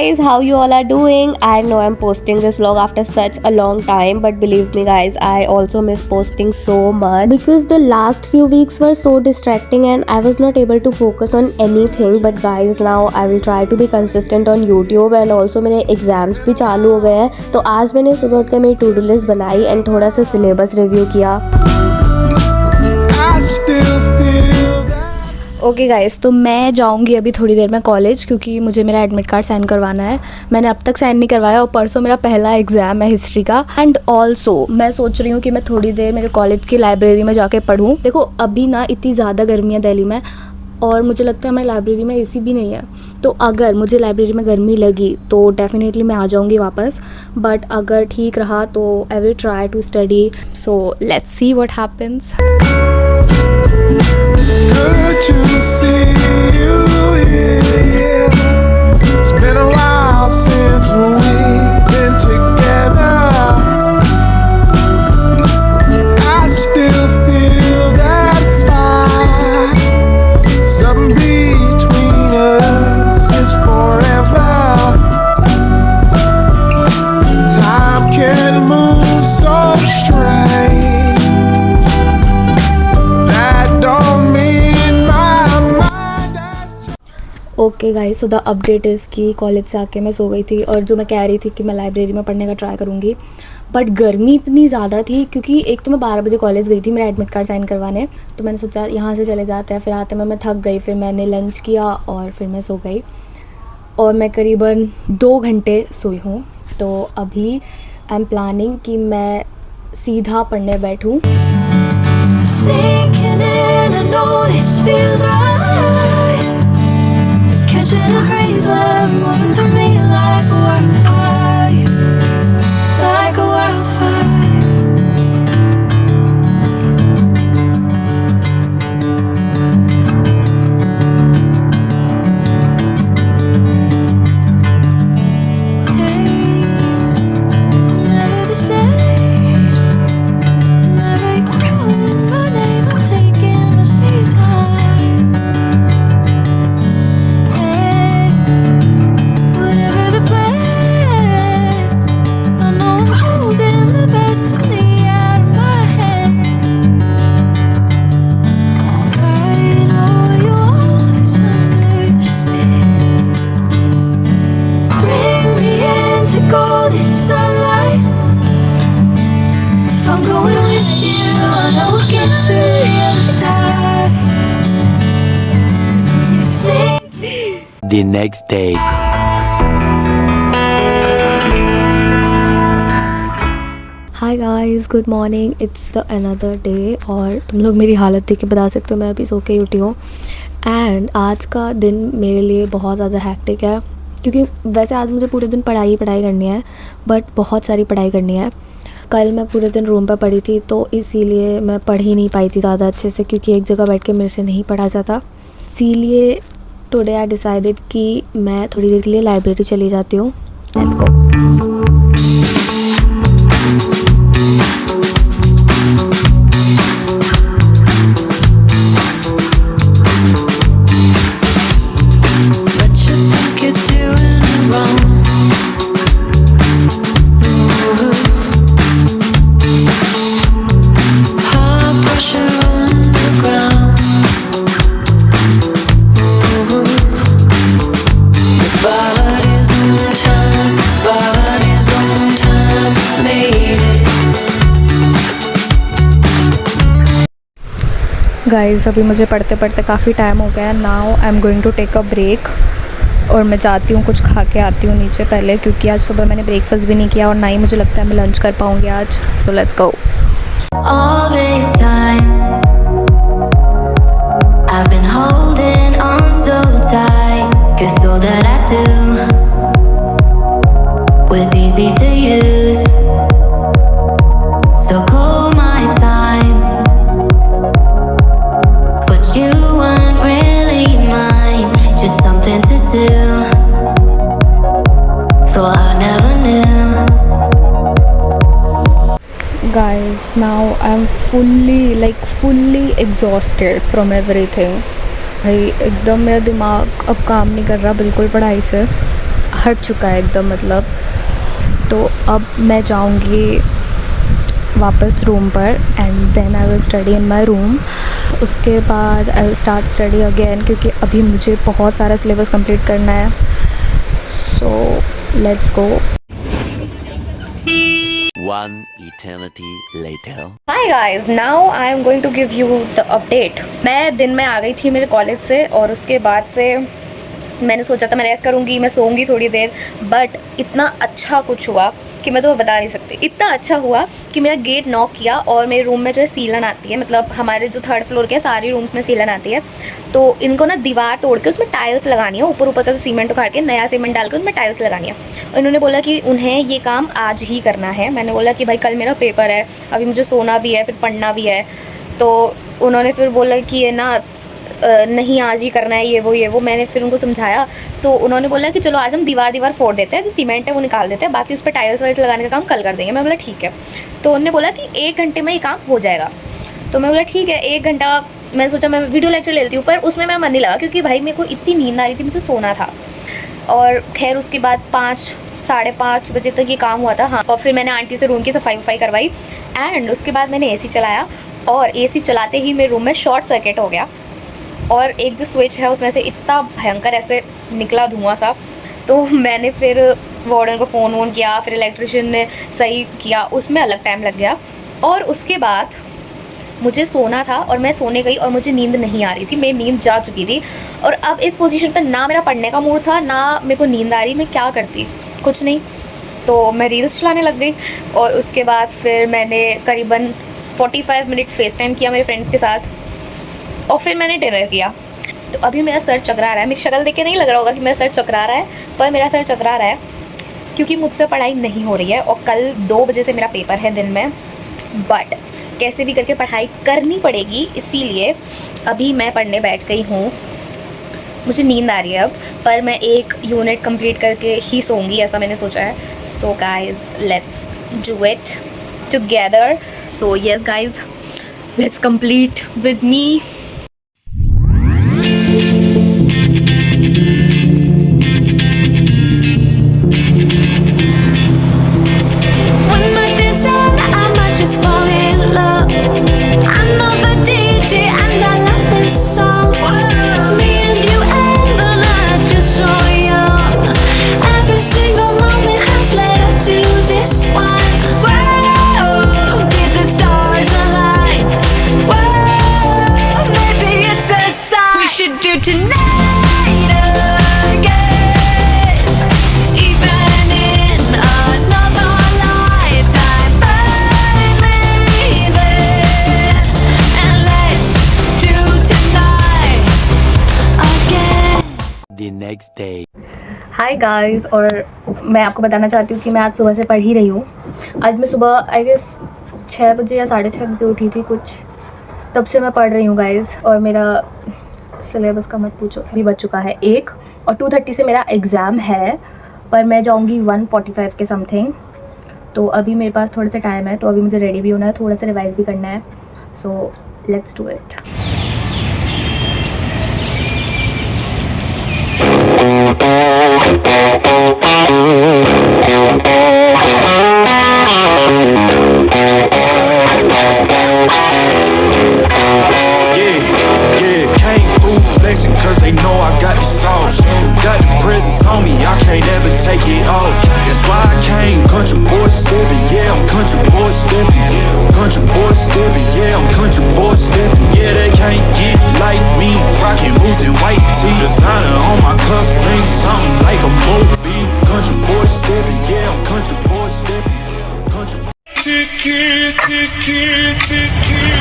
guys, how you all are doing? I know I'm posting this vlog after such a long time, but believe me guys, I also miss posting so much because the last few weeks were so distracting and I was not able to focus on anything. But guys, now I will try to be consistent on YouTube and also मेरे exams भी चालू हो गए हैं, तो आज मैंने सुबह उठ कर मेरी टू डू लिस्ट बनाई एंड थोड़ा सा सिलेबस रिव्यू किया। ओके गाइस, तो मैं जाऊंगी अभी थोड़ी देर में कॉलेज क्योंकि मुझे मेरा एडमिट कार्ड साइन करवाना है। मैंने अब तक साइन नहीं करवाया और परसों मेरा पहला एग्ज़ाम है हिस्ट्री का। एंड ऑल्सो मैं सोच रही हूँ कि मैं थोड़ी देर मेरे कॉलेज की लाइब्रेरी में जाके पढूं। देखो अभी ना इतनी ज़्यादा गर्मी है दिल्ली में और मुझे लगता है हमारी लाइब्रेरी में एसी भी नहीं है, तो अगर मुझे लाइब्रेरी में गर्मी लगी तो डेफिनेटली मैं आ जाऊँगी वापस। बट अगर ठीक रहा तो I will try to study, so let's see what happens. Good to see you here. It's been a while since we've been together. I still feel that fire. Something between us is forever. Time can move so strange. Okay guys, so the update is कि college से आके मैं सो गई थी और जो मैं कह रही थी कि मैं लाइब्रेरी में पढ़ने का ट्राई करूँगी, बट गर्मी इतनी ज़्यादा थी क्योंकि एक तो मैं 12 बजे कॉलेज गई थी मेरा एडमिट कार्ड साइन करवाने, तो मैंने सोचा यहाँ से चले जाते हैं। फिर आते में मैं थक गई, फिर मैंने लंच किया और फिर मैं सो गई और मैं करीबन 2 घंटे सोई हूँ। तो अभी आई एम प्लानिंग कि मैं सीधा पढ़ने बैठूँ। Catching a crazy love moving through me like a wildfire, like a wildfire. Hey, I'm never the same. Never calling my name, I'm taking my sweet time. The next day. Hi guys, good morning, it's the another day. और तुम लोग मेरी हालत देख के बता सकते हो मैं अभी सो के ही उठी हूँ। एंड आज का दिन मेरे लिए बहुत ज़्यादा हैक्टिक है क्योंकि वैसे आज मुझे पूरे दिन पढ़ाई करनी है, बट बहुत सारी पढ़ाई करनी है। कल मैं पूरे दिन रूम पर पढ़ी थी तो इसीलिए मैं पढ़ ही नहीं पाई थी ज़्यादा अच्छे से क्योंकि एक जगह बैठ के मेरे से नहीं पढ़ा जाता। इसीलिए टुडे आई डिसाइडेड कि मैं थोड़ी देर के लिए लाइब्रेरी चली जाती हूँ। Let's go. गाइज़, अभी मुझे पढ़ते पढ़ते काफ़ी टाइम हो गया। Now I am going to take a break और मैं जाती हूँ कुछ खा के आती हूँ नीचे पहले, क्योंकि आज सुबह मैंने ब्रेकफास्ट भी नहीं किया और ना ही मुझे लगता है मैं लंच कर पाऊँगी आज। सो let's go. All this time I've been holding on so tight, 'cause all that I do was easy to use. So call my time, but you weren't really mine, just something to do. Thought I never knew. Guys, now I'm fully exhausted from everything. भाई एकदम मेरा दिमाग अब काम नहीं कर रहा बिल्कुल पढ़ाई से। हट चुका है एकदम मतलब। तो अब मैं जाऊंगी वापस रूम पर and then I will study in my room. उसके बाद I will start study again, क्योंकि अभी मुझे बहुत सारा सिलेबस कंप्लीट करना है। So let's go. One eternity later. Hi guys, now I am going to give you the update. मैं दिन में आ गई थी मेरे कॉलेज से और उसके बाद से मैंने सोचा था मैं रेस्ट करूँगी, मैं सोऊंगी थोड़ी देर, बट इतना अच्छा कुछ हुआ कि मैं तुम्हें बता नहीं सकती। इतना अच्छा हुआ कि मेरा गेट नॉक किया और मेरे रूम में जो है सीलन आती है, मतलब हमारे जो 3rd फ्लोर के सारे रूम्स में सीलन आती है। तो इनको ना दीवार तोड़ के उसमें टाइल्स लगानी है, ऊपर ऊपर का जो सीमेंट उखाड़ के नया सीमेंट डाल के उसमें टाइल्स लगानी है। और इन्होंने बोला कि उन्हें ये काम आज ही करना है। मैंने बोला कि भाई कल मेरा पेपर है, अभी मुझे सोना भी है, फिर पढ़ना भी है। तो उन्होंने फिर बोला कि ये ना नहीं आज ही करना है, ये वो। मैंने फिर उनको समझाया तो उन्होंने बोला कि चलो आज हम दीवार फोड़ देते हैं, जो सीमेंट है वो निकाल देते हैं, बाकी उस पर टाइल्स वाइल्स लगाने का काम कल कर देंगे। मैं बोला ठीक है। तो उन्होंने बोला कि 1 घंटे में ये काम हो जाएगा। तो मैं बोला ठीक है, 1 घंटा। मैं सोचा मैं वीडियो लेक्चर ले लेती हूँ, पर उसमें मेरा मन नहीं लगा क्योंकि भाई मेरे को इतनी नींद आ रही थी, मुझे सोना था। और खैर उसके बाद 5 साढ़े 5 बजे तक ये काम हुआ था। हाँ, और फिर मैंने आंटी से रूम की सफाई करवाई एंड उसके बाद मैंने AC चलाया और AC चलाते ही मेरे रूम में शॉर्ट सर्किट हो गया और एक जो स्विच है उसमें से इतना भयंकर ऐसे निकला धुआं सा। तो मैंने फिर वार्डन को फ़ोन किया, फिर इलेक्ट्रिशियन ने सही किया, उसमें अलग टाइम लग गया। और उसके बाद मुझे सोना था और मैं सोने गई और मुझे नींद नहीं आ रही थी, मेरी नींद जा चुकी थी। और अब इस पोजीशन पर ना मेरा पढ़ने का मूड था, ना मेरे को नींद आ रही, मैं क्या करती, कुछ नहीं। तो मैं रील्स चलाने लग गई और उसके बाद फिर मैंने करीबन 45 मिनट्स फेस टाइम किया मेरे फ्रेंड्स के साथ और फिर मैंने डिनर किया। तो अभी मेरा सर चकरा रहा है, मेरी शक्ल देख के नहीं लग रहा होगा कि मेरा सर चकरा रहा है, पर मेरा सर चकरा रहा है क्योंकि मुझसे पढ़ाई नहीं हो रही है और कल 2 बजे से मेरा पेपर है दिन में। बट कैसे भी करके पढ़ाई करनी पड़ेगी, इसीलिए अभी मैं पढ़ने बैठ गई हूँ। मुझे नींद आ रही है अब, पर मैं 1 यूनिट कंप्लीट करके ही सोऊंगी, ऐसा मैंने सोचा है। So guys let's do it together. So yes guys, let's complete with me. When my day's on, I might just fall in love. I know the DJ and I love this song. Me and you and the night feel so young. Every single moment has led up to this one. Whoa, did the stars align? Whoa, maybe it's a sign. We should do tonight again. Even in another lifetime, find me there. And let's do tonight again. The next day. Hi guys, और मैं आपको बताना चाहती हूँ कि मैं आज सुबह से पढ़ ही रही हूँ। आज मैं सुबह आई गेस 6 बजे या 6:30 बजे उठी थी कुछ, तब से मैं पढ़ रही हूँ गाइस। और मेरा सिलेबस का मत पूछो, अभी बच चुका है 1 और 2:30 से मेरा एग्ज़ाम है, पर मैं जाऊँगी 1:45 के समथिंग। तो अभी मेरे पास थोड़ा सा टाइम है, तो अभी मुझे रेडी भी होना है, थोड़ा सा रिवाइज़ भी करना है। So let's do it. Yeah, can't fool flexing cause they know I got the sauce. Got the presence on me, I can't ever take it off. That's why I came country boy stepping, yeah, I'm country boy stepping. Country boy stepping, yeah, I'm country boy stepping. Yeah, they can't get like me, rockin' boots and white tee. Designer on my cuff, ain't something like a movie. Country boy stepping, yeah, I'm country boy stepping. Country. Ticket, ticket, ticket.